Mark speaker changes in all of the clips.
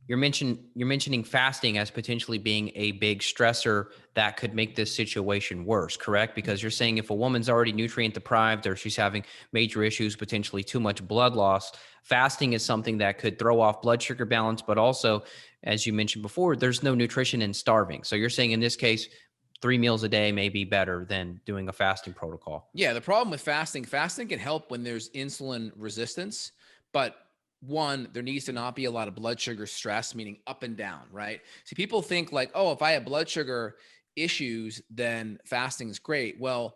Speaker 1: You're mentioning fasting as potentially being a big stressor that could make this situation worse, correct? Because you're saying if a woman's already nutrient deprived or she's having major issues, potentially too much blood loss, fasting is something that could throw off blood sugar balance, but also, as you mentioned before, there's no nutrition in starving. So you're saying in this case, 3 meals a day may be better than doing a fasting protocol.
Speaker 2: Yeah, the problem with fasting can help when there's insulin resistance, but one, there needs to not be a lot of blood sugar stress, meaning up and down, right? See, people think like, oh, if I have blood sugar issues, then fasting is great. Well,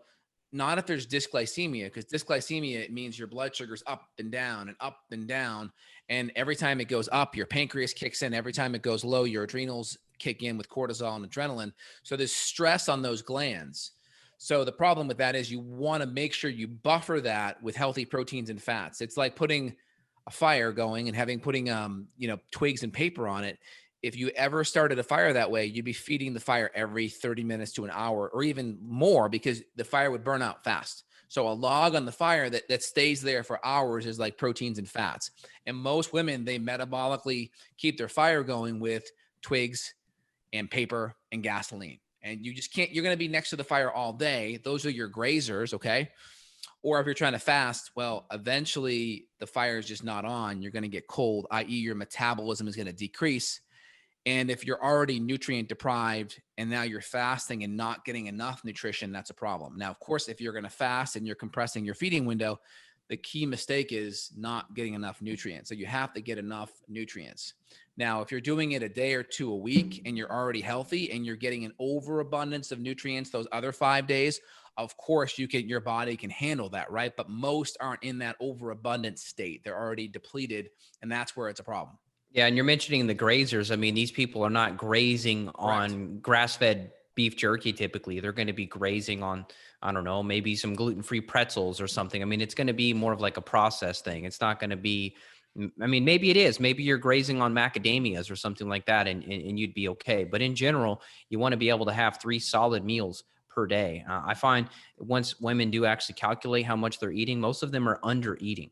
Speaker 2: not if there's dysglycemia, because dysglycemia, it means your blood sugar's up and down and up and down. And every time it goes up, your pancreas kicks in. Every time it goes low, your adrenals kick in with cortisol and adrenaline. So there's stress on those glands. So the problem with that is you want to make sure you buffer that with healthy proteins and fats. It's like putting a fire going and putting twigs and paper on it. If you ever started a fire that way, you'd be feeding the fire every 30 minutes to an hour or even more because the fire would burn out fast. So a log on the fire that stays there for hours is like proteins and fats. And most women, they metabolically keep their fire going with twigs and paper and gasoline. And you just can't, you're going to be next to the fire all day. Those are your grazers. Okay. Or if you're trying to fast, well, eventually the fire is just not on. You're going to get cold, i.e., your metabolism is going to decrease. And if you're already nutrient deprived and now you're fasting and not getting enough nutrition, that's a problem. Now, of course, if you're going to fast and you're compressing your feeding window, the key mistake is not getting enough nutrients. So you have to get enough nutrients. Now, if you're doing it a day or two a week and you're already healthy and you're getting an overabundance of nutrients those other 5 days, of course your body can handle that, right? But most aren't in that overabundant state. They're already depleted, and that's where it's a problem.
Speaker 1: Yeah, and you're mentioning the grazers. I mean, these people are not grazing
Speaker 2: Correct.
Speaker 1: on grass-fed beef jerky typically. They're going to be grazing on, I don't know, maybe some gluten-free pretzels or something. I mean, it's going to be more of like a process thing. It's not going to be, I mean, maybe it is. Maybe you're grazing on macadamias or something like that, and you'd be okay. But in general, you want to be able to have 3 solid meals per day. I find once women do actually calculate how much they're eating, most of them are under eating.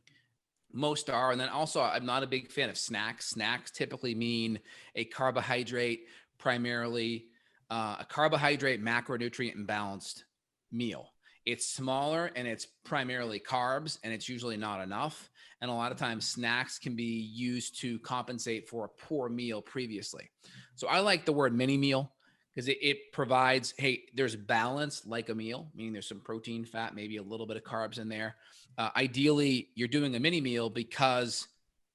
Speaker 2: Most are. And then also, I'm not a big fan of snacks. Snacks typically mean a carbohydrate, primarily a carbohydrate, macronutrient, and balanced meal. It's smaller and it's primarily carbs, and it's usually not enough. And a lot of times, snacks can be used to compensate for a poor meal previously. So I like the word mini meal because it provides, hey, there's balance like a meal, meaning there's some protein, fat, maybe a little bit of carbs in there. Ideally, you're doing a mini meal because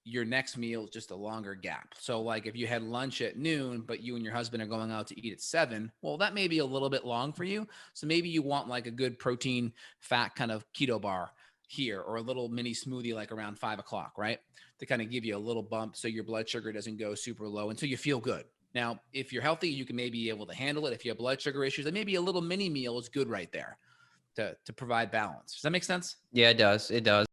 Speaker 2: your next meal is just a longer gap. So, like if you had lunch at noon, but you and your husband are going out to eat at 7, well, that may be a little bit long for you. So, maybe you want like a good protein, fat kind of keto bar here or a little mini smoothie like around 5 o'clock, right? To kind of give you a little bump so your blood sugar doesn't go super low until you feel good. Now, if you're healthy, you can maybe be able to handle it. If you have blood sugar issues, then maybe a little mini meal is good right there to provide balance. Does that make sense?
Speaker 1: Yeah, it does. It does.